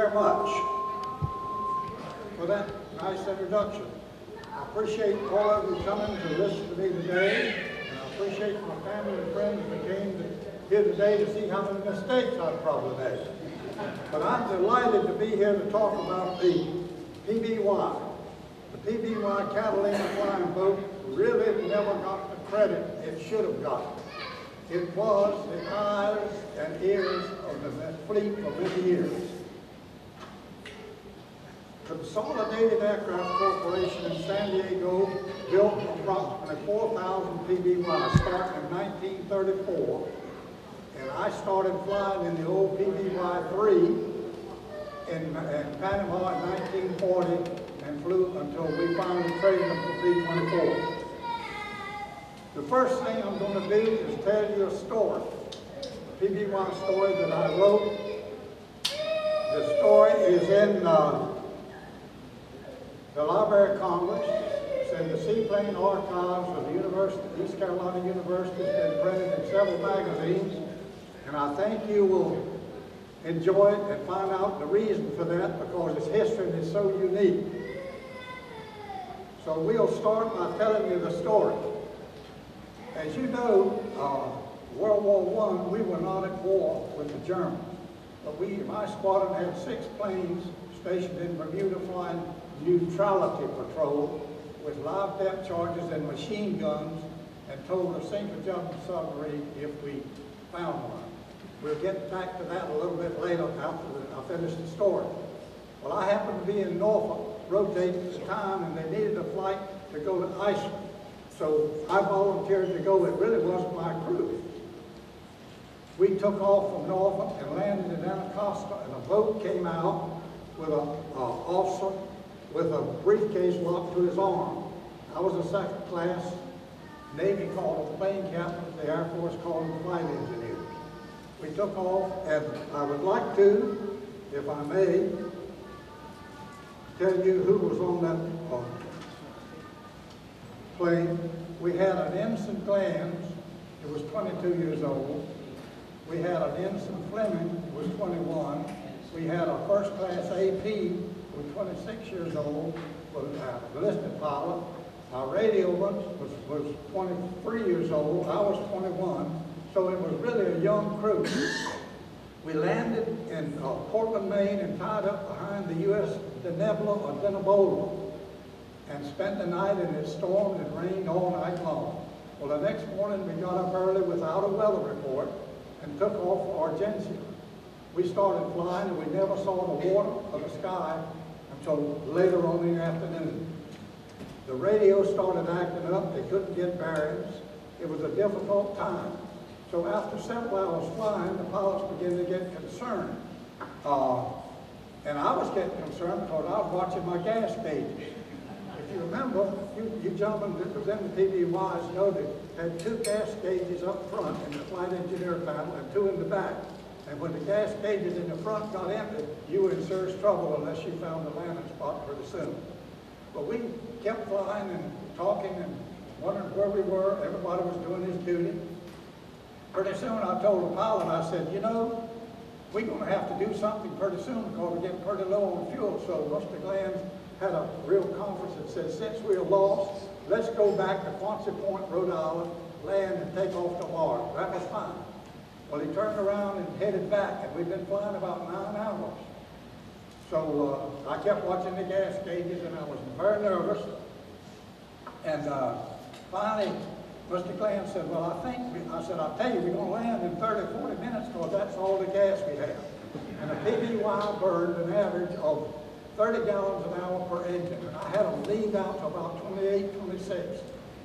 very much for that nice introduction. I appreciate all of you coming to listen to me today, and I appreciate my family and friends that came here today to see how many mistakes I've probably made. But I'm delighted to be here to talk about the PBY. The PBY Catalina flying boat really never got the credit it should have gotten. It was the eyes and ears of the fleet for many years. Consolidated Aircraft Corporation in San Diego built approximately 4,000 PBYs starting in 1934. And I started flying in the old PBY-3 in Panama in 1940 and flew until we finally traded them for B-24. The first thing I'm going to do is tell you a story, a PBY story that I wrote. The story is in the Library of Congress. It's in the Seaplane Archives of the University, East Carolina University. It's been printed in several magazines. And I think you will enjoy it and find out the reason for that, because its history is so unique. So we'll start by telling you the story. As you know, World War I, we were not at war with the Germans. But my squadron had 6 planes stationed in Bermuda flying neutrality patrol with live depth charges and machine guns, and told to sink a German submarine if we found one. We'll get back to that a little bit later after I finish the story. Well, I happened to be in Norfolk rotating at the time, and they needed a flight to go to Iceland. So I volunteered to go. It really wasn't my crew. We took off from Norfolk and landed in Anacostia, and a boat came out with an officer with a briefcase locked to his arm. I was a second class. Navy called them plane captains. The Air Force called them flight engineers. We took off, and I would like to, if I may, tell you who was on that plane. We had an Ensign Glanz, who was 22 years old. We had an Ensign Fleming, who was 21. We had a first class AP, who was 26 years old, was a enlisted pilot. Our radioman was 23 years old. I was 21. So it was really a young crew. We landed in Portland, Maine, and tied up behind the U.S. Nebula or Dependability, and spent the night, and it stormed and rained all night long. Well, the next morning we got up early without a weather report and took off for Argentina. We started flying, and we never saw the water or the sky until later on in the afternoon. The radio started acting up. They couldn't get bearings. It was a difficult time. So after several hours flying, the pilots began to get concerned. And I was getting concerned because I was watching my gas gauges. If you remember, you gentlemen that was in the PBYs know they had 2 gas gauges up front in the flight engineer panel and 2 in the back. And when the gas gauges in the front got empty, you were in serious trouble unless you found a landing spot pretty soon. But we kept flying and talking and wondering where we were. Everybody was doing his duty. Pretty soon I told the pilot, I said, you know, we're going to have to do something pretty soon because we're getting pretty low on fuel. So Mr. Glanz had a real conference that said, since we are lost, let's go back to Quonset Point, Rhode Island, land and take off to Mars. That was fine. Well, he turned around and headed back, and we've been flying about 9 hours. So I kept watching the gas gauges, and I was very nervous. And finally, Mr. Glanz said, well, I said, I'll tell you, we're going to land in 30, 40 minutes because that's all the gas we have. And the PBY burned an average of 30 gallons an hour per engine. And I had them leave out to about 28, 26.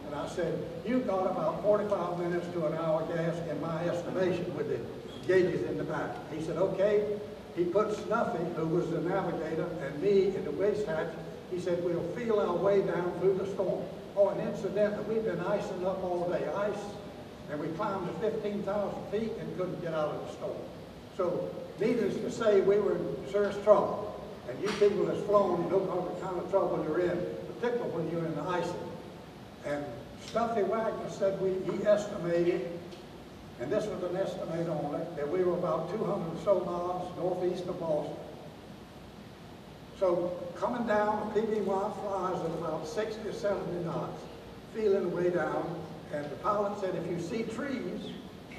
And I said, you've got about 45 minutes to an hour gas in my estimation with the gauges in the back. He said, okay. He put Snuffy, who was the navigator, and me in the waist hatch. He said, we'll feel our way down through the storm. Oh, and incidentally, we've been icing up all day, ice, and we climbed to 15,000 feet and couldn't get out of the storm. So, needless to say, we were in serious trouble. And you people that's flown, you know what kind of trouble you're in, particularly when you're in the icing. And Stuffy Wagner said he estimated, and this was an estimate only, that we were about 200 or so miles northeast of Boston. So coming down, the PBY flies at about 60 or 70 knots, feeling way down, and the pilot said, if you see trees,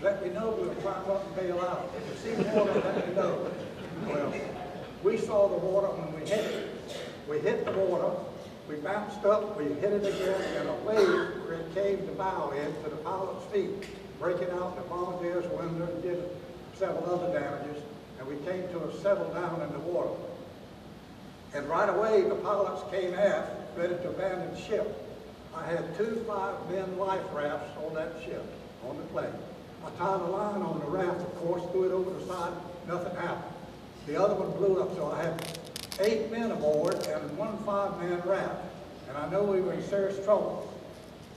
let me know, we'll climb up and bail out. If you see water, let me know. Well, we saw the water when we hit it. We hit the water, we bounced up, we hit it again, and a wave where it caved the bow in to the pilot's feet, breaking out the bombardier's window and did several other damages, and we came to a settle down in the water. And right away, the pilots came aft, ready to abandon ship. I had 2 5-man life rafts on that ship, on the plane. I tied a line on the raft, of course, threw it over the side, nothing happened. The other one blew up, so I had 8 men aboard and 1 5-man raft. And I know we were in serious trouble.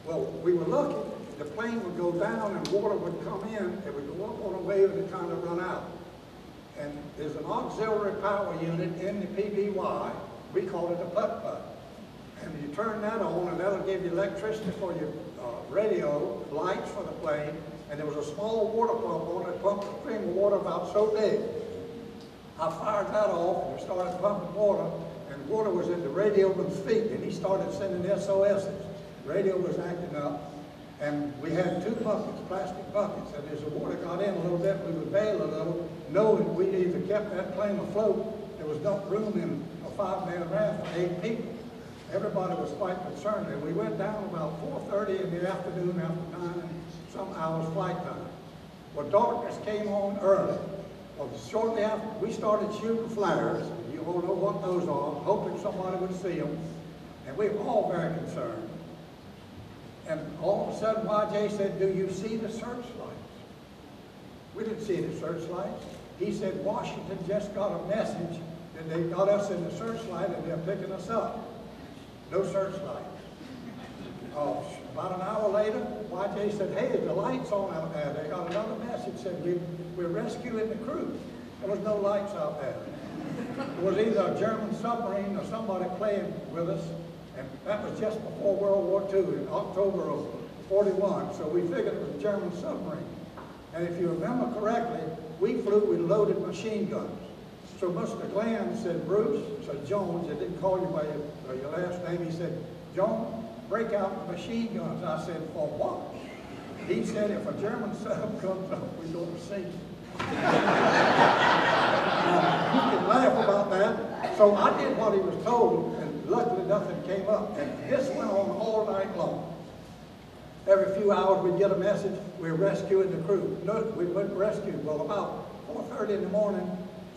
Well, we were lucky. The plane would go down and water would come in, it would go up on a wave and it kind of run out. And there's an auxiliary power unit in the PBY, we call it a putt-putt. And you turn that on and that'll give you electricity for your radio, lights for the plane, and there was a small water pump on it, pumped a stream of water about so big. I fired that off and we started pumping water, and water was in the radioman's feet, and he started sending SOSs. Radio was acting up, and we had 2 buckets, plastic buckets, and as the water got in a little bit, we would bail a little, knowing we either kept that plane afloat, there was no room in a 5-man raft for 8 people. Everybody was quite concerned, and we went down about 4:30 in the afternoon after 9 and some hours flight time. Well, darkness came on early. Well, shortly after, we started shooting flares. You all know what those are, hoping somebody would see them. And we were all very concerned. And all of a sudden, YJ said, do you see the searchlights? We didn't see the searchlights. He said, Washington just got a message that they got us in the searchlight and they're picking us up. No searchlights. About an hour later, YJ said, hey, the light's on out there. They got another message, said, we're rescuing the crew. There was no lights out there. It was either a German submarine or somebody playing with us, and that was just before World War II, in October of '41, so we figured it was a German submarine. And if you remember correctly, we flew with loaded machine guns. So Mr. Glenn said, Bruce, said Jones, they didn't call you by your last name, he said, Jones, break out the machine guns. I said, for what? He said, if a German sub comes up, we're going to sink it. You can laugh about that. So I did what he was told, and luckily nothing came up. And this went on all night long. Every few hours we'd get a message, we're rescuing the crew. No, we weren't rescued. Well, about 4:30 in the morning,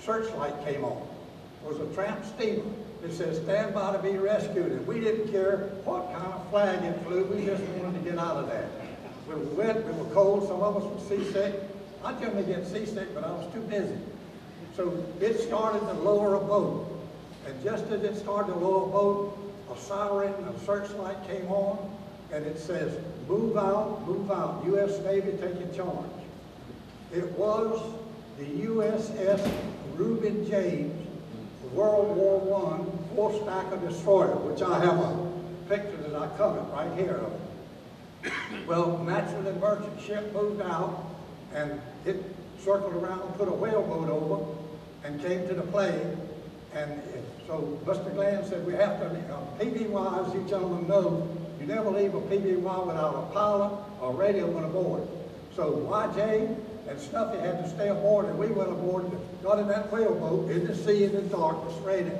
searchlight came on. It was a tramp steamer. It says, stand by to be rescued. And we didn't care what kind of flag it flew. We just wanted to get out of there. We were wet, we were cold, some of us were seasick. I generally get seasick, but I was too busy. So it started to lower a boat. And just as it started to lower a boat, a siren, a searchlight came on, and it says, move out, U.S. Navy taking charge. It was the USS Reuben James, World War I, 4-stacker destroyer, which I have a picture that I covered right here of it. Well, naturally, the merchant ship moved out, and it circled around and put a whaleboat over and came to the plane. And so Mr. Glenn said, we have to, PBY, as you gentlemen know, you never leave a PBY without a pilot or radioman aboard. So YJ and Snuffy had to stay aboard, and we went aboard and got in that whaleboat in the sea in the darkness, raining,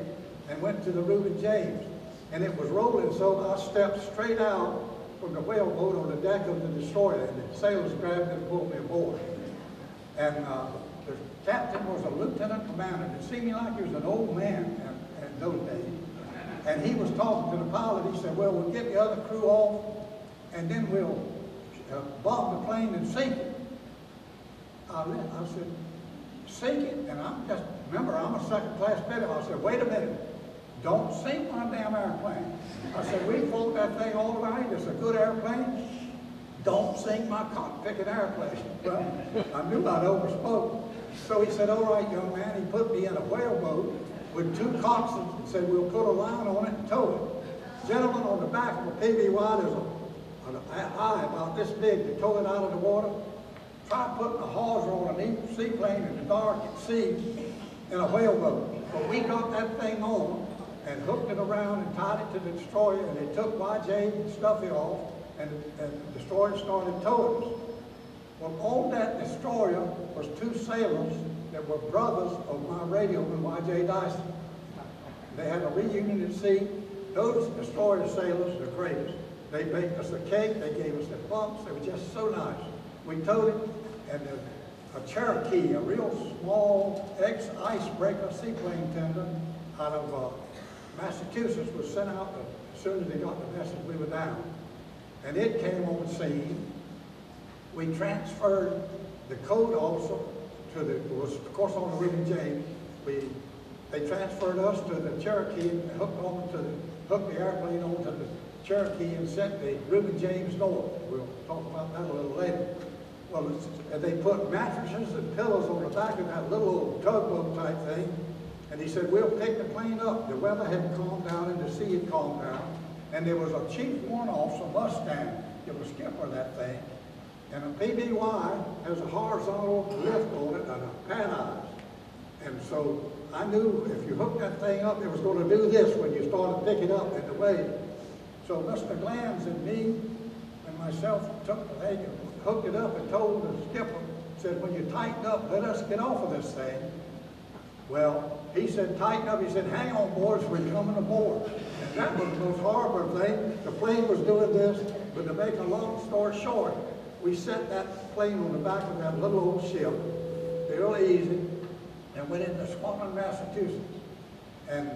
and went to the Reuben James. And it was rolling, so I stepped straight out from the whaleboat on the deck of the destroyer, and the sailors grabbed me and pulled me aboard. And the captain was a lieutenant commander. It seemed like he was an old man in those days. And he was talking to the pilot. He said, well, we'll get the other crew off, and then we'll bomb the plane and sink it. I said, sink it? And remember, I'm a second-class pilot. I said, wait a minute. Don't sink my damn airplane. I said, we flew that thing all night. It's a good airplane. Don't sink my cockpit airplane. Well, I knew I'd overspoke. So he said, all right, young man. He put me in a whaleboat with 2 coxswains and said, we'll put a line on it and tow it. Gentlemen, on the back of a PBY, there's an eye about this big to tow it out of the water. Try putting a hawser on an seaplane in the dark at sea in a whaleboat. But we got that thing on, and hooked it around and tied it to the destroyer, and they took YJ and Stuffy off, and the destroyer started towing us. Well, on that destroyer was two sailors that were brothers of my radioman, YJ Dyson. They had a reunion at sea. Those destroyer sailors, the greatest. They baked us a cake, they gave us the bumps, they were just so nice. We towed it, and a Cherokee, a real small ex-icebreaker seaplane tender out of Massachusetts, was sent out as soon as they got the message we were down. And it came on scene. We transferred the code officer to the, it was of course on the Reuben James. They transferred us to the Cherokee and hooked the airplane onto the Cherokee and sent the Reuben James north. We'll talk about that a little later. Well, they put mattresses and pillows on the back of that little old tugboat type thing, and he said, we'll pick the plane up. The weather had calmed down and the sea had calmed down, and there was a Chief Warrant Officer Mustang that was skipper of that thing, and a PBY has a horizontal lift on it and a pad eyes. And so I knew if you hooked that thing up, it was going to do this when you started picking up in the wave. So Mr. Glams and me and myself took the thing and hooked it up and told the skipper, said, when you tighten up, let us get off of this thing. Well, he said, tighten up. He said, hang on, boys, we're coming aboard. And that was the most horrible thing. The plane was doing this, but to make a long story short, we set that plane on the back of that little old ship, real easy, and went into Squadron, Massachusetts. And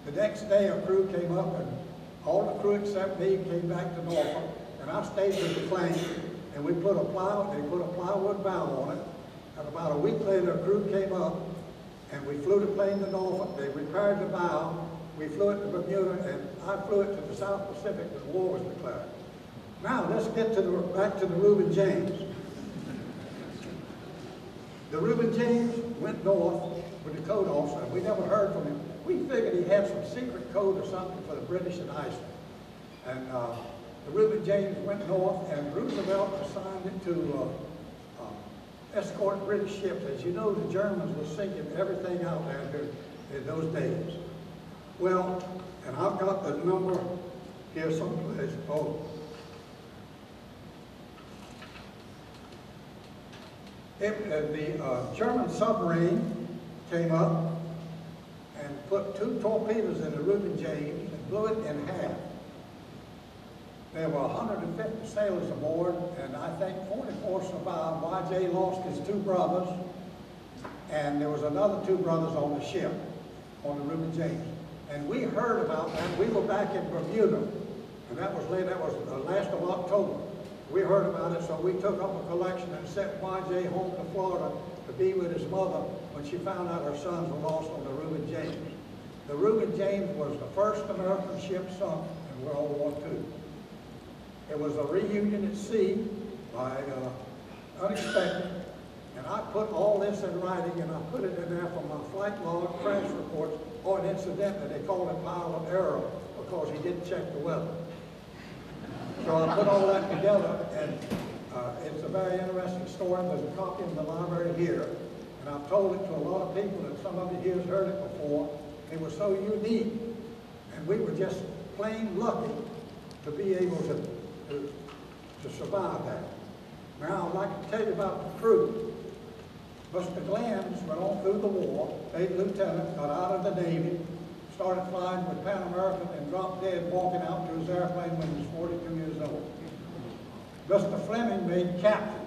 the next day, a crew came up, and all the crew except me came back to Norfolk, and I stayed with the plane, and they put a plywood valve on it, and about a week later, a crew came up, and we flew the plane to Norfolk. They repaired the valve, we flew it to Bermuda, and I flew it to the South Pacific when war was declared. Now, let's get to back to the Reuben James. The Reuben James went north with the code officer, and we never heard from him. We figured he had some secret code or something for the British in Iceland. And the Reuben James went north, and Roosevelt assigned it to escort British ships. As you know, the Germans were sinking everything out there in those days. Well, and I've got the number here someplace. Oh. The German submarine came up and put 2 torpedoes in the Reuben James and blew it in half. There were 150 sailors aboard, and I think 44 survived. YJ lost his 2 brothers, and there was another 2 brothers on the ship, on the Reuben James. And we heard about that. We were back in Bermuda, and that was last of October. We heard about it, so we took up a collection and sent YJ home to Florida to be with his mother when she found out her sons were lost on the Reuben James. The Reuben James was the first American ship sunk in World War II. It was a reunion at sea by unexpected, and I put all this in writing, and I put it in there for my flight log, crash reports, or an incident that they called it pilot error because he didn't check the weather. So I put all that together, and it's a very interesting story. There's a copy in the library here, and I've told it to a lot of people, and some of you here has heard it before. It was so unique, and we were just plain lucky to be able to survive that. Now, I'd like to tell you about the crew. Mr. Glams went on through the war, 8th lieutenant, got out of the Navy, started flying with Pan American, and dropped dead walking out to his airplane when he was 42 years old. Mr. Fleming made captain,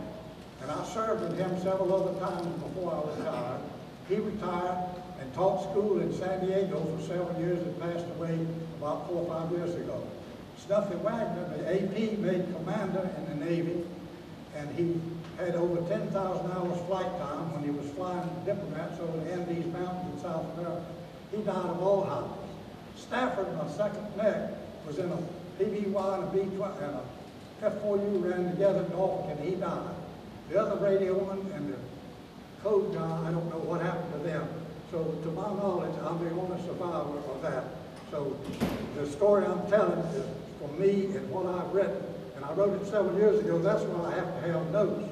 and I served with him several other times before I retired. He retired and taught school in San Diego for several years and passed away about 4 or 5 years ago. Snuffy Wagner, the AP, made commander in the Navy, and he had over 10,000 hours flight time when he was flying diplomats over the Andes Mountains in South America. He died of Alzheimer's. Stafford, my second mech, was in a PBY and a B-20 and a F4U ran together in Norfolk, and he died. The other radioman and the code guy, I don't know what happened to them. So to my knowledge, I'm the only survivor of that. So the story I'm telling is for me and what I've written. And I wrote it several years ago. That's why I have to have notes.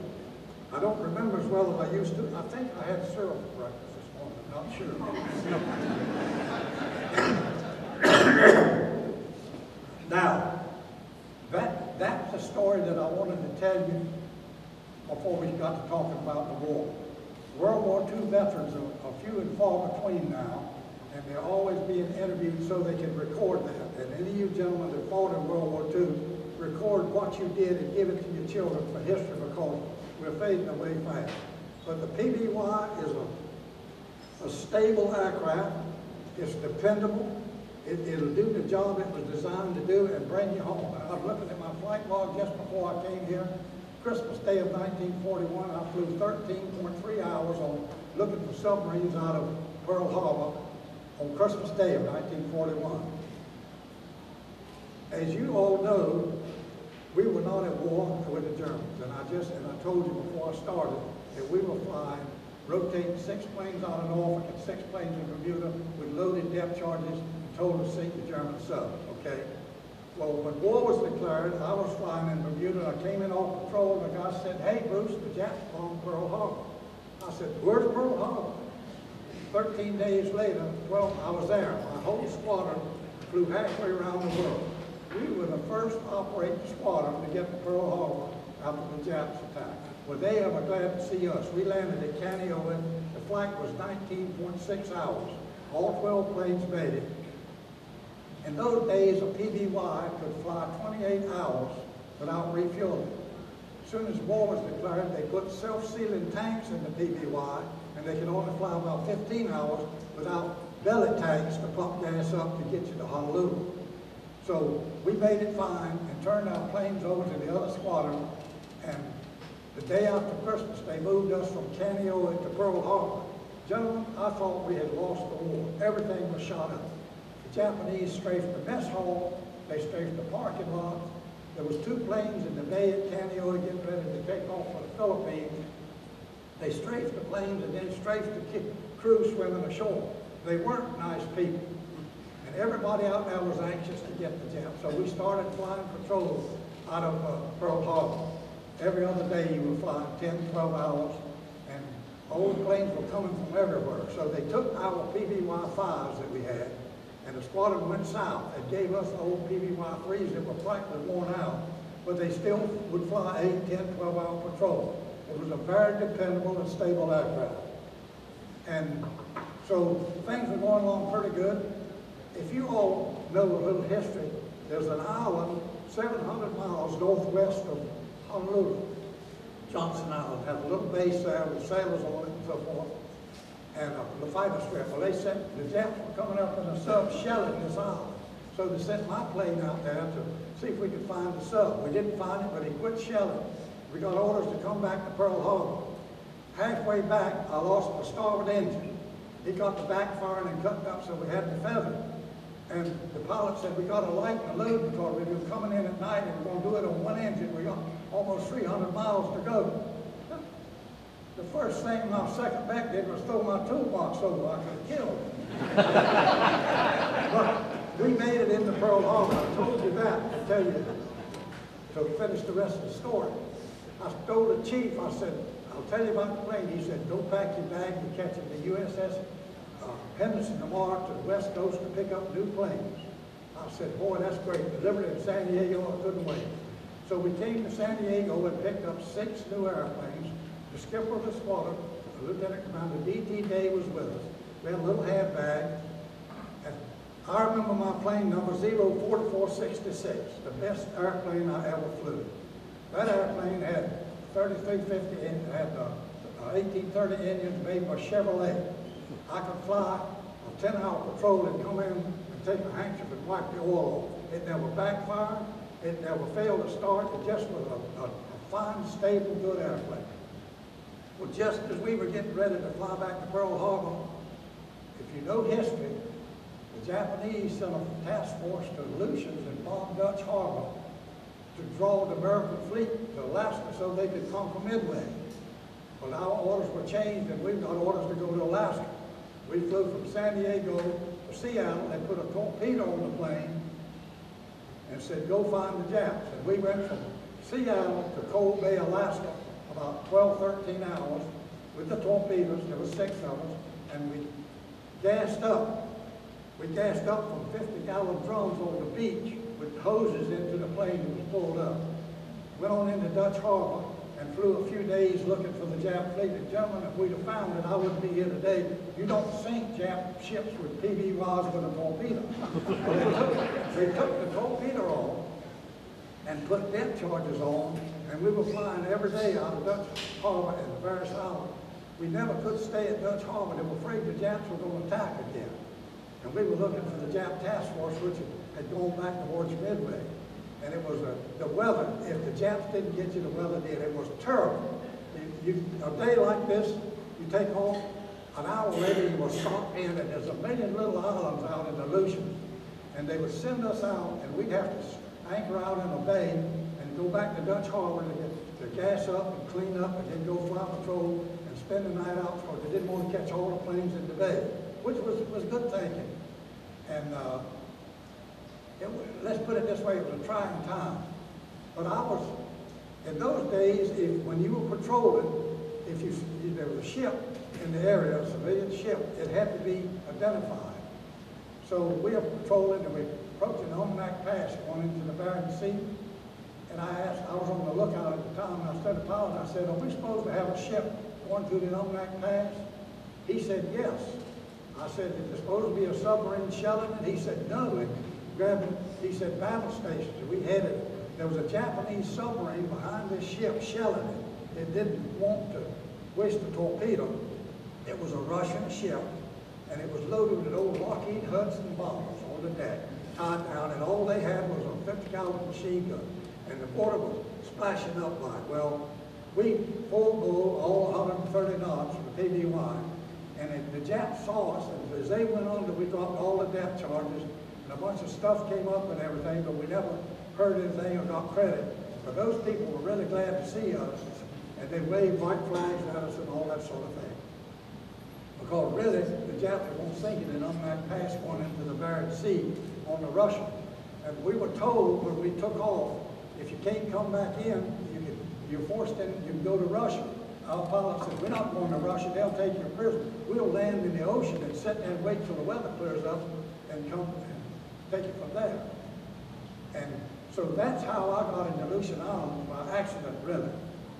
I don't remember as well as I used to. I think I had cereal for breakfast this morning. I'm not sure. Now, that's the story that I wanted to tell you before we got to talking about the war. World War II veterans are few and far between now, and they're always being interviewed so they can record that. And any of you gentlemen that fought in World War II, record what you did and give it to your children for history, because we're fading away fast. But the PBY is a stable aircraft. It's dependable. It'll do the job it was designed to do and bring you home. I was looking at my flight log just before I came here. Christmas Day of 1941, I flew 13.3 hours on looking for submarines out of Pearl Harbor on Christmas Day of 1941. As you all know, we were not at war with the Germans, and I told you before I started that we were flying, rotating 6 planes out of Norfolk and 6 planes in Bermuda with loaded depth charges and told to sink the German subs, okay? Well, when war was declared, I was flying in Bermuda, and I came in off patrol, and the guy said, "Hey, Bruce, the Japs bombed Pearl Harbor." I said, "Where's Pearl Harbor?" 13 days later, well, I was there. My whole squadron flew halfway around the world. We were the first operating squadron to get to Pearl Harbor after the Japs attack. Well, they were glad to see us. We landed at Kaneohe. The flight was 19.6 hours. All 12 planes made it. In those days, a PBY could fly 28 hours without refueling. As soon as war was declared, they put self-sealing tanks in the PBY, and they could only fly about 15 hours without belly tanks to pump gas up to get you to Honolulu. So we made it fine and turned our planes over to the other squadron, and the day after Christmas, they moved us from Kaneohe to Pearl Harbor. Gentlemen, I thought we had lost the war. Everything was shot up. The Japanese strafed the mess hall, they strafed the parking lot. There was 2 planes in the bay at Kaneohe getting ready to take off for the Philippines. They strafed the planes and then strafed the crew swimming ashore. They weren't nice people. And everybody out there was anxious to get the Japs. So we started flying patrols out of Pearl Harbor. Every other day you were flying 10, 12 hours, and old planes were coming from everywhere. So they took our PBY-5s that we had, and the squadron went south and gave us old PBY-3s that were practically worn out, but they still would fly 8, 10, 12-hour patrols. It was a very dependable and stable aircraft. And so things were going along pretty good. If you all know a little history, there's an island 700 miles northwest of Honolulu. Johnson Island has a little base there with sailors on it and so forth, and the fighter strip. Well, they sent, the Japs were coming up in a sub shelling this island. So they sent my plane out there to see if we could find the sub. We didn't find it, but he quit shelling. We got orders to come back to Pearl Harbor. Halfway back, I lost my starboard engine. He got the backfiring and cutting up, so we had to feather. And the pilot said, we got to lighten the load because we were coming in at night and we're going to do it on one engine. We got almost 300 miles to go. The first thing my second mech did was throw my toolbox over. I could have killed him. But we made it into Pearl Harbor. I told you that to tell you, to finish the rest of the story. I told the chief, I said, I'll tell you about the plane. He said, go pack your bag and catch it. The USS Henderson tomorrow to the West Coast to pick up new planes. I said, boy, that's great. Delivered it in San Diego, I couldn't wait. So we came to San Diego and picked up 6 new airplanes. The skipper of the squadron, Lieutenant Commander D.T. Day, was with us. We had a little handbag. And I remember my plane number 04466, the best airplane I ever flew. That airplane had 3350 engine, had 1830 engines made by Chevrolet. I could fly a 10-hour patrol and come in and take a handkerchief and wipe the oil off. It never backfired. It never failed to start. It just was a fine, stable, good airplane. Well, just as we were getting ready to fly back to Pearl Harbor, if you know history, the Japanese sent a task force to Aleutians and bombed Dutch Harbor to draw the American fleet to Alaska so they could conquer Midway. Well, our orders were changed and we got orders to go to Alaska. We flew from San Diego to Seattle. They put a torpedo on the plane and said, go find the Japs. And we went from Seattle to Cold Bay, Alaska, about 12, 13 hours with the torpedoes. There were 6 of us, and we gassed up. We gassed up from 50-gallon drums on the beach with hoses into the plane that was pulled up. Went on into Dutch Harbor and flew a few days looking for the Jap fleet. And gentlemen, if we'd have found it, I wouldn't be here today. You don't sink Jap ships with PBYs with a torpedo. They took the torpedo off and put depth charges on, and we were flying every day out of Dutch Harbor and the various islands. We never could stay at Dutch Harbor. They were afraid the Japs were going to attack again. And we were looking for the Jap task force, which had gone back towards Midway. And it was the weather. If the Japs didn't get you, the weather did. It was terrible. A day like this, you take off, an hour later you were stopped in, and there's a million little islands out in the Aleutians. And they would send us out, and we'd have to anchor out in a bay and go back to Dutch Harbor to get the gas up and clean up, and then go fly patrol and spend the night out because they didn't want to catch all the planes in the bay, which was good thinking. And let's put it this way, it was a trying time. But I was, in those days, when you were patrolling, if there was a ship in the area, a civilian ship, it had to be identified. So we were patrolling and we approached an Almanac Pass going into the Bering Sea. And I was on the lookout at the time, and I said to the pilot, I said, are we supposed to have a ship going through the Almanac Pass? He said, yes. I said, is there supposed to be a submarine shelling it? He said, no. And he said, battle stations. We headed. There was a Japanese submarine behind this ship shelling it. It didn't want to waste a torpedo. It was a Russian ship, and it was loaded with old Lockheed Hudson bombers on the deck, tied down, and all they had was a 50-gallon machine gun. And the water was splashing up like, well, we full bull, all 130 knots from the PBY, and the Japs saw us, and as they went under, we dropped all the depth charges, and a bunch of stuff came up and everything, but we never heard anything or got credit. But those people were really glad to see us, and they waved white flags at us and all that sort of thing. Because really, the Japs were sinking in Almanac Pass going into the Bering Sea on the Russian. And we were told when we took off, if you can't come back in, you're forced in, you can go to Russia. Our pilot said, we're not going to Russia, they'll take you prisoner. We'll land in the ocean and sit there and wait till the weather clears up and come and take it from there. And so that's how I got into Aleutian Island by accident, really.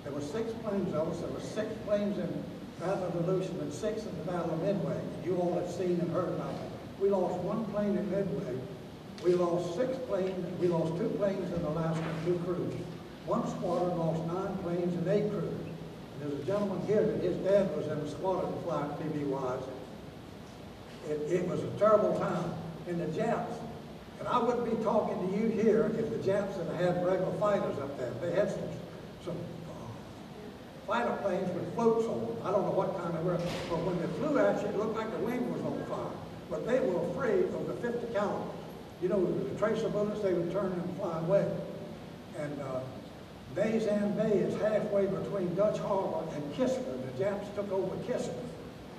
There were 6 planes of us. There were 6 planes in the Battle of Aleutian and 6 in the Battle of Midway. You all have seen and heard about it. We lost 1 plane at Midway. We lost 6 planes. We lost 2 planes in Alaska, 2 crews. 1 squadron lost 9 planes and 8 crews. And there's a gentleman here that his dad was in a squadron flying PBYs. It was a terrible time. And the Japs, and I wouldn't be talking to you here if the Japs had regular fighters up there. They had some fighter planes with floats on them. I don't know what kind they were, but when they flew at you, it looked like the wing was on fire. But they were afraid of the 50 calibers. You know, the tracer bullets, they would turn and fly away. And Nazan Bay is halfway between Dutch Harbor and Kiska. The Japs took over Kiska.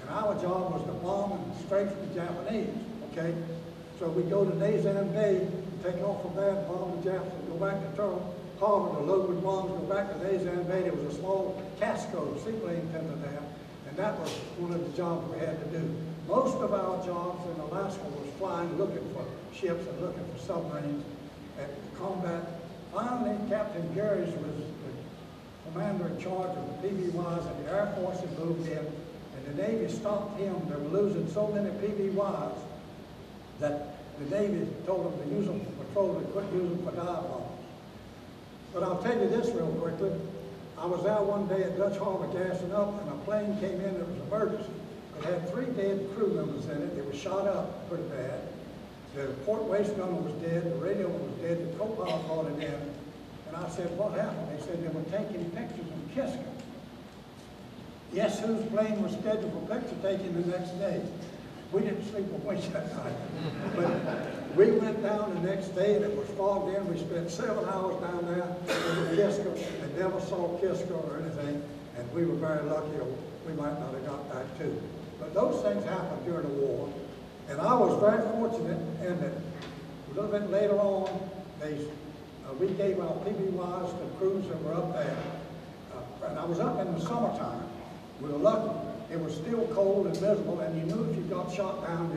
And our job was to bomb and strafe the Japanese, okay? So we go to Nazan Bay, take off from there, bomb the Japs, and go back to Turtle Harbor to load with bombs, go back to Nazan Bay. There was a small Casco seaplane tender there, and that was one of the jobs we had to do. Most of our jobs in Alaska was flying, looking for ships and looking for submarines and combat. Finally, Captain Garris was the commander in charge of the PBYs, and the Air Force had moved in, and the Navy stopped him. They were losing so many PBYs that the Navy told them to use them for patrol and quit using them for dive bombs. But I'll tell you this real quickly. I was there one day at Dutch Harbor gassing up, and a plane came in that was emergency. It had 3 dead crew members in it. They were shot up pretty bad. The port waist gunner was dead, the radio was dead, the co-pilot brought it in. And I said, what happened? They said they were taking pictures of Kiska. Guess whose plane was scheduled for picture taking the next day? We didn't sleep a wink that night. But we went down the next day and it was fogged in. We spent 7 hours down there in Kiska and never saw Kiska or anything. And we were very lucky, or we might not have got back too. But those things happened during the war. And I was very fortunate in that a little bit later on, we gave our PBYs to crews that were up there. And I was up in the summertime. We were lucky. It was still cold and miserable, and you knew if you got shot down,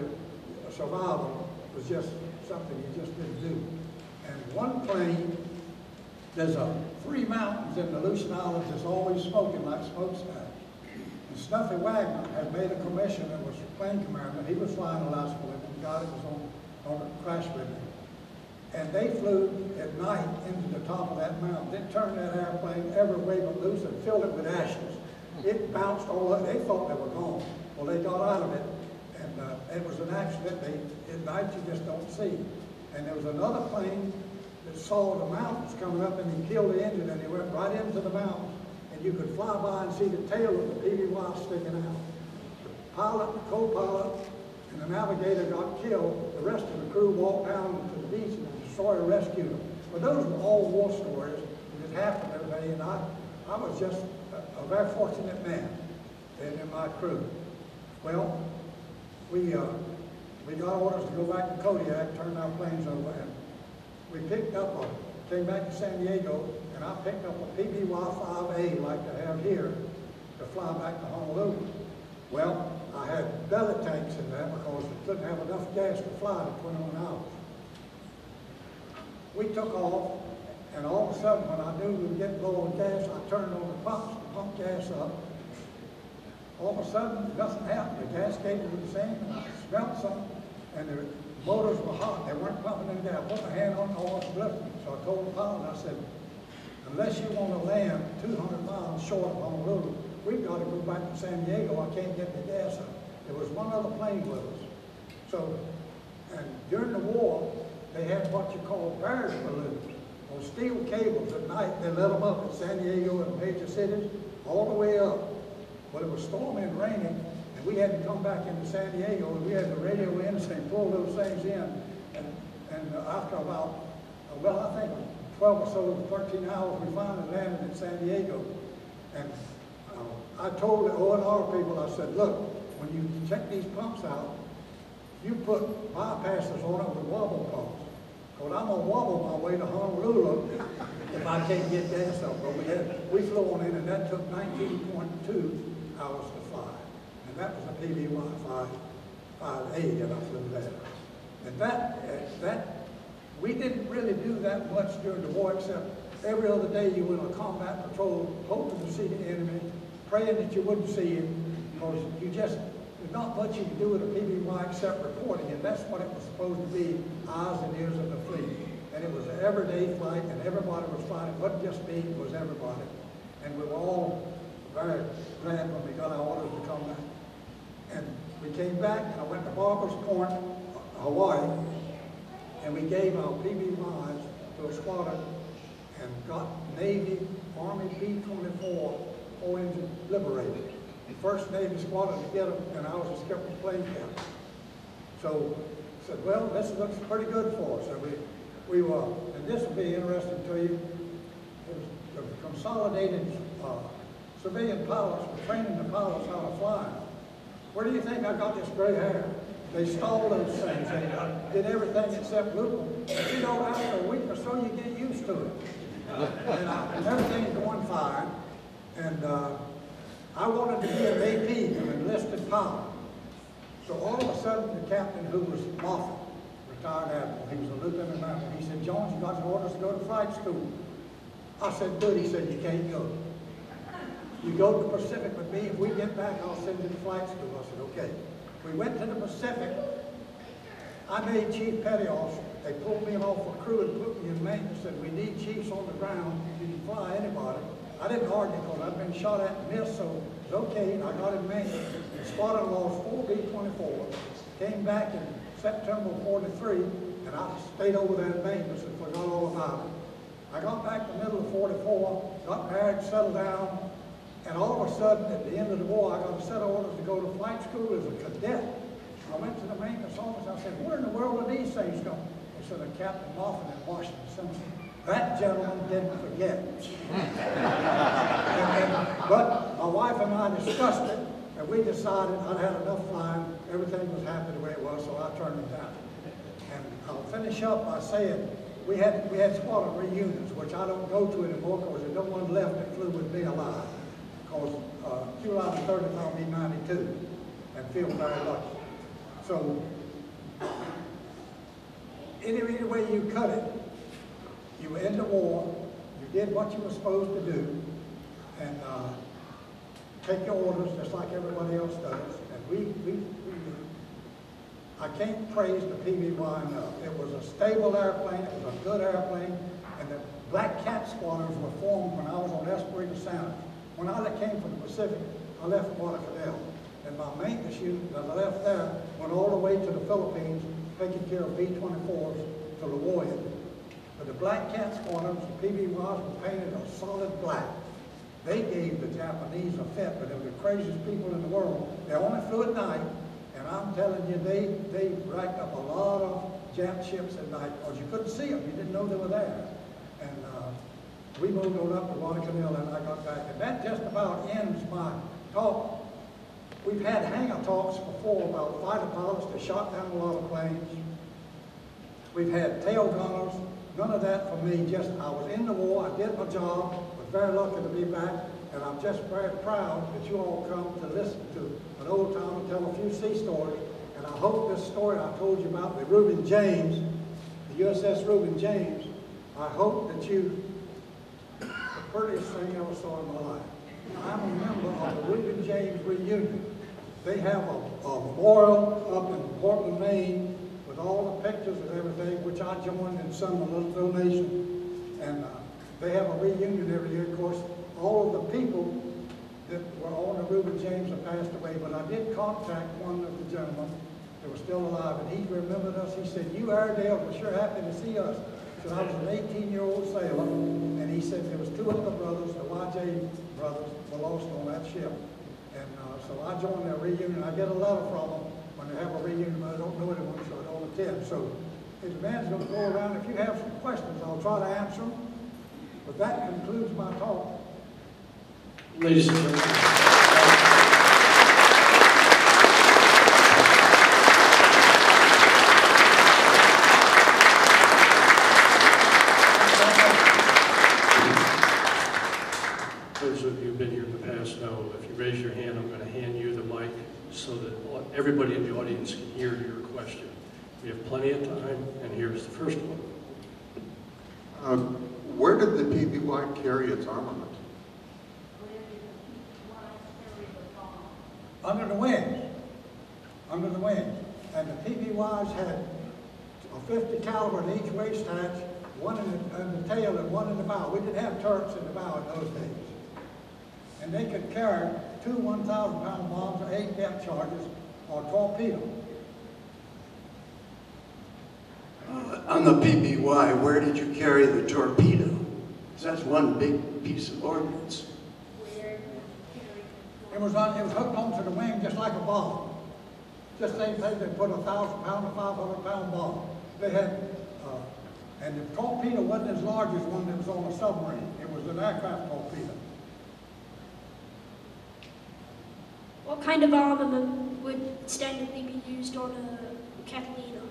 survival was just something you just didn't do. And one plane, there's 3 mountains in the Aleutian Islands that's always smoking like smokestacks. And Snuffy Wagner had made a commission that was plane commander. He was flying Alaska with him. God, it was on a crash with him. And they flew at night into the top of that mountain. Didn't turn that airplane every way but loose and filled it with ashes. It bounced all over. They thought they were gone. Well, they got out of it, and it was an accident. At night you just don't see. And there was another plane that saw the mountains coming up, and he killed the engine, and he went right into the mountains. And you could fly by and see the tail of the PBY sticking out. The pilot, the co-pilot, and the navigator got killed. The rest of the crew walked down to the beach, and the destroyer rescued them. But those were all war stories that happened every day, and I was just a very fortunate man in my crew. Well, we got orders to go back to Kodiak, turn our planes over, and we came back to San Diego, and I picked up a PBY 5A like they have here to fly back to Honolulu. Well, I had belly tanks in there because we couldn't have enough gas to fly to 21 hours. We took off, and all of a sudden, when I knew we were getting low on gas, I turned on the pumps to pump gas up. All of a sudden, nothing happened. The gas gauge was the same, and I smelled something, and the motors were hot. They weren't pumping any gas. I put my hand on the oil, blistering. So I told the pilot, I said, unless you want to land 200 miles short of Honolulu, we've got to go back to San Diego. I can't get the gas up. There was one other plane with us. So, and during the war, they had what you call barrier balloons. On steel cables at night, they let them up at San Diego and major cities, all the way up. Well, it was storming and raining, and we had to come back into San Diego, and we had the radio in and pull those things in. And after about, well, I think 12 or so, 13 hours, we finally landed in San Diego. And I told the O&R people, I said, look, when you check these pumps out, you put bypassers on it with wobble pumps. Because I'm going to wobble my way to Honolulu if I can't get gas up. But we flew on in, and that took 19.2 hours to fly. And that was a PBY 5A that I flew there. And that we didn't really do that much during the war, except every other day you went on a combat patrol, hoping to see the enemy, praying that you wouldn't see him, because there's not much you can do with a PBY except reporting, and that's what it was supposed to be, eyes and ears of the fleet. And it was an everyday flight, and everybody was flying. It wasn't just me, it was everybody. And we were all very glad when we got our orders to come back. And we came back, and I went to Barber's Point, Hawaii, and we gave our PBYs to a squadron and got Navy, Army B-24 4-engine Liberator. The first Navy squadron to get them, and I was a skipper's plane captain. So I said, well, this looks pretty good for us. And we were, and this will be interesting to you, it was the consolidated civilian pilots were training the pilots how to fly. Where do you think I got this gray hair? They stole those things. They did everything except loop them. But you know, after a week or so, you get used to it. And everything's going fine. And I wanted to be an AP, an enlisted pilot. So all of a sudden, the captain, who was Moffat, retired admiral, he was a lieutenant admiral, he said, Jones, you got orders to go to flight school. I said, good. He said, you can't go. You go to the Pacific with me. If we get back, I'll send you to flight school. I said, okay. We went to the Pacific. I made chief petty officer. They pulled me off a crew and put me in maintenance, and we need chiefs on the ground. You can fly anybody. I didn't argue because I'd been shot at and missed, so it was okay. I got in maintenance. The squadron lost 4 B-24. Came back in September of '43, and I stayed over there in maintenance and forgot all about it. I got back in the middle of '44, got married, settled down, and all of a sudden, at the end of the war, I got a set of orders to go to flight school as a cadet. I went to the maintenance office. I said, where in the world are these things going? They said, Captain Moffat in Washington, Simpson. That gentleman didn't forget. But my wife and I discussed it, and we decided I'd had enough flying. Everything was happy the way it was, so I turned it down. And I'll finish up by saying we had squadron reunions, which I don't go to anymore because there's no one left that flew with me alive. Because July the 30th, I'll be 92, and feel very lucky. So any way you cut it, you were in the war, you did what you were supposed to do, and take your orders just like everybody else does. And I can't praise the PBY enough. It was a stable airplane, it was a good airplane, and the Black Cat squadrons were formed when I was on Esprit de Santa. When I came from the Pacific, I left Guadalcanal, and my maintenance unit that I left there went all the way to the Philippines, taking care of B-24s to the war end. But the Black Cat squadrons, the PBYs, were painted a solid black. They gave the Japanese a fit, but they were the craziest people in the world. They only flew at night, and I'm telling you, they racked up a lot of Jap ships at night, because you couldn't see them. You didn't know they were there. And we moved on up to Guadalcanal, and I got back. And that just about ends my talk. We've had hangar talks before about fighter pilots that shot down a lot of planes. We've had tail gunners. None of that for me. Just I was in the war, I did my job, was very lucky to be back, and I'm just very proud that you all come to listen to an old timer tell a few sea stories. And I hope this story I told you about the Reuben James, the USS Reuben James, I hope that you, the prettiest thing I ever saw in my life. I'm a member of the Reuben James reunion. They have a memorial up in Portland, Maine, with all the pictures and everything, which I joined in some of the little donation. And they have a reunion every year. Of course, all of the people that were on the Reuben James have passed away, but I did contact one of the gentlemen that was still alive, and he remembered us. He said, "You Airedale were sure happy to see us." So I was an 18-year-old sailor, and he said there was two other brothers, the YJ brothers, were lost on that ship. And so I joined their reunion. I get a letter from them when they have a reunion, but I don't know anyone, so I don't attend. So his man's going to go around. If you have some questions, I'll try to answer them. But that concludes my talk. Ladies and gentlemen. Those of you who've been here in the past know, if you raise your hand, I'm going to hand you the mic so that everybody in the audience can hear your question. We have plenty of time, and here's the first one. Where did the PBY carry its armament? Under the wings. Under the wings. And the PBYs had a 50 caliber in each waist hatch, one in the tail and one in the bow. We didn't have turrets in the bow in those days. And they could carry 2 1,000-pound bombs, 8 depth charges, or torpedo. On the PBY, where did you carry the torpedo? Because that's one big piece of ordnance. It was hooked onto the wing just like a bomb. Just the same thing they put a 1,000-pound or 500-pound bomb. They had, and the torpedo wasn't as large as one that was on a submarine. It was an aircraft torpedo. What kind of armament would standardly be used on a Catalina?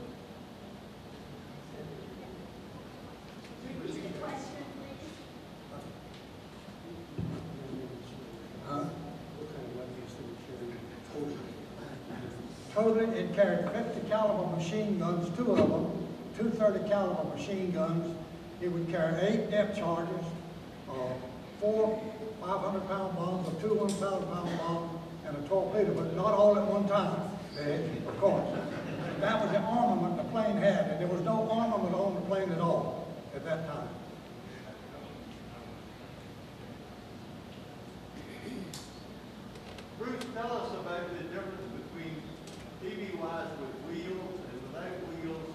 Totally, it carried 50 caliber machine guns, 2 of them, 2 30 caliber machine guns. It would carry 8 depth charges, 4 500-pound bombs, or 2 1,000-pound bombs, and a torpedo, but not all at one time, of course. That was the armament the plane had, and there was no armament on the plane at all at that time. Bruce, tell us about the difference between PBYs with wheels and without wheels.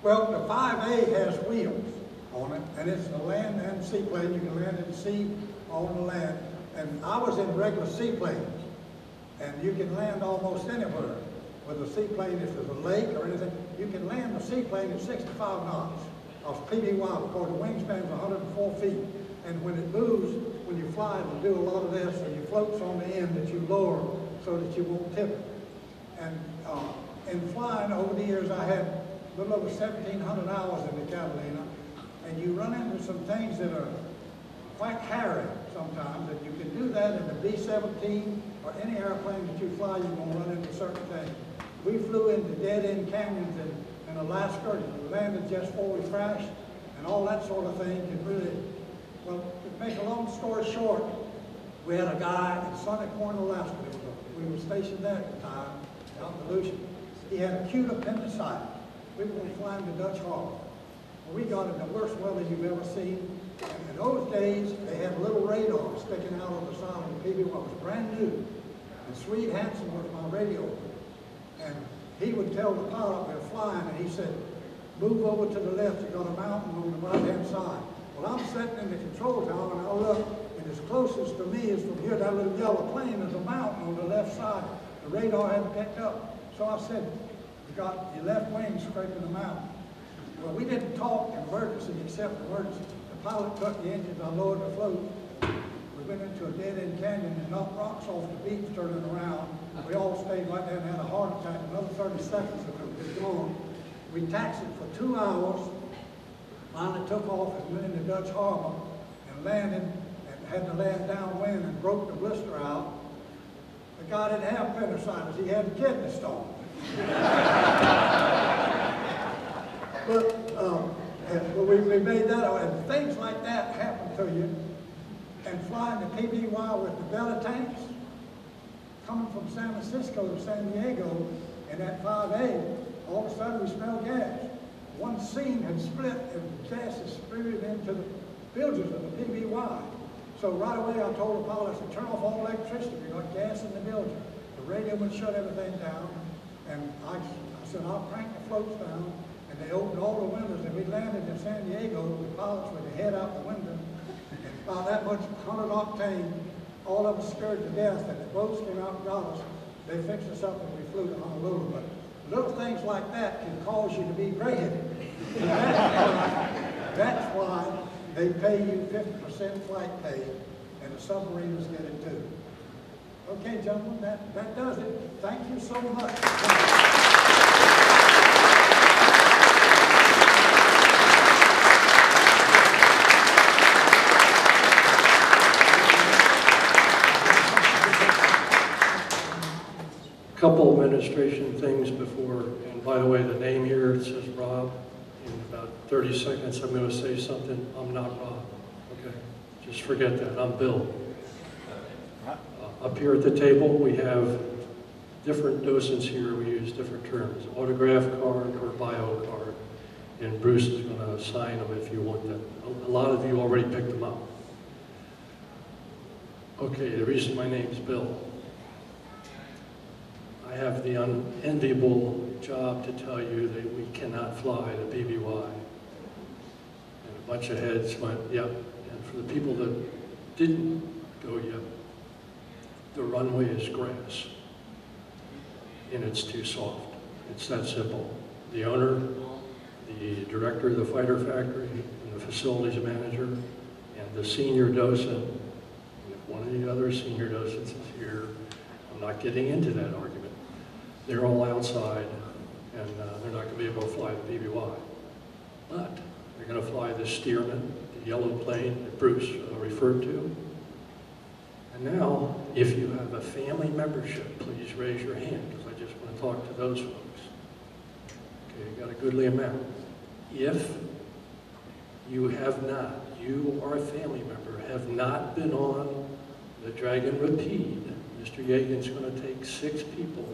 Well, the 5A has wheels on it, and it's a land and seaplane. You can land at sea, on the land. And I was in regular seaplanes, and you can land almost anywhere with a seaplane. If there's a lake or anything, you can land a seaplane at 65 knots of PBY, because the wingspan is 104 feet. And when it moves, when you fly, it'll do a lot of this, so you floats on the end that you lower so that you won't tip it. And in flying over the years, I had a little over 1,700 hours in the Catalina, and you run into some things that are quite hairy sometimes, and you can do that in the B-17 or any airplane that you fly. You're going to run into certain things. We flew into dead-end canyons in Alaska, you landed just before we crashed, and all that sort of thing can really, well, to make a long story short, we had a guy in Sunny Point, Alaska. We were stationed there at the time, out in Aleutians. He had acute appendicitis. We were flying to Dutch Harbor. Well, we got in the worst weather you've ever seen. And in those days, they had a little radar sticking out of the side of the PBY. It was brand new. And Swede Hansen was my radio. And he would tell the pilot we were flying, and he said, move over to the left, you got a mountain on the right-hand side. Well, I'm sitting in the control tower, and I look, and as closest to me is from here, that little yellow plane is a mountain on the left side. The radar hadn't picked up. So I said, you got your left wing scraping the mountain. Well, we didn't talk emergency except emergency. The pilot cut the engines, I lowered the float. We went into a dead-end canyon and knocked rocks off the beach, turning around. We all stayed right there and had a heart attack. Another 30 seconds and it was gone. We taxied for 2 hours, finally took off and went into Dutch Harbor and landed and had to land downwind and broke the blister out. The guy didn't have appendicitis, he had a kidney stone. But we made that out, and things like that happen to you. And flying the PBY with the belly tanks, coming from San Francisco to San Diego, and at 5A, all of a sudden we smelled gas. One seam had split and gas is spewed into the bilges of the PBY. So right away I told the pilots to turn off all electricity. We got gas in the bilge. The radio would shut everything down. And I said, I'll crank the floats down. And they opened all the windows, and we landed in San Diego with pilots with their head out the window. And about that much 100 octane, all of us scared to death, and the boats came out and got us. They fixed us up and we flew to Honolulu. But little things like that can cause you to be gray-headed. That's why they pay you 50% flight pay, and the submariners get it too. Okay, gentlemen, that does it. Thank you so much. Couple administration things before, and by the way, the name here, it says Rob. In about 30 seconds, I'm going to say something. I'm not Rob, okay? Just forget that, I'm Bill. Up here at the table, we have different docents here. We use different terms, autograph card or bio card. And Bruce is going to sign them if you want them. A lot of you already picked them up. Okay, the reason my name's Bill. I have the unenviable job to tell you that we cannot fly the PBY. And a bunch of heads went, yep. And for the people that didn't go yep, the runway is grass. And it's too soft. It's that simple. The owner, the director of the fighter factory, and the facilities manager, and the senior docent, and if one of the other senior docents is here, I'm not getting into that argument. They're all outside, and they're not going to be able to fly the PBY. But they're going to fly the Stearman, the yellow plane that Bruce referred to. And now, if you have a family membership, please raise your hand, because I just want to talk to those folks. Okay, you got a goodly amount. If you have not, you or a family member, have not been on the Dragon Rapide, Mr. Yegan's going to take 6 people.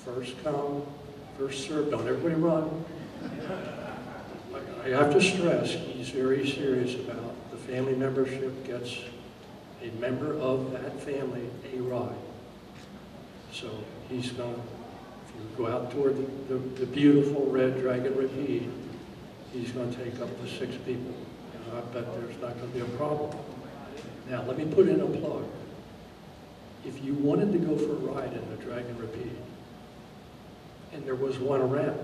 First come, first served. Don't everybody run. I have to stress, he's very serious about the family membership gets a member of that family a ride. So he's going to, if you go out toward the beautiful red Dragon Rapide, he's going to take up to 6 people. And I bet there's not going to be a problem. Now, let me put in a plug. If you wanted to go for a ride in the Dragon Rapide, and there was one around,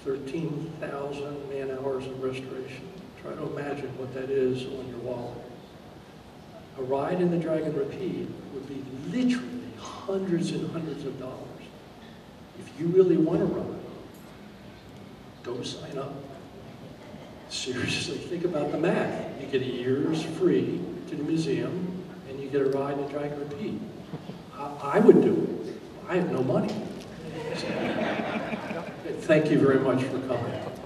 13,000 man-hours of restoration. Try to imagine what that is on your wallet. A ride in the Dragon Rapide would be literally hundreds and hundreds of dollars. If you really want to ride, go sign up. Seriously, think about the math. You get a year's free to the museum, and you get a ride in the Dragon Rapide. I would do it. I have no money. Thank you very much for coming.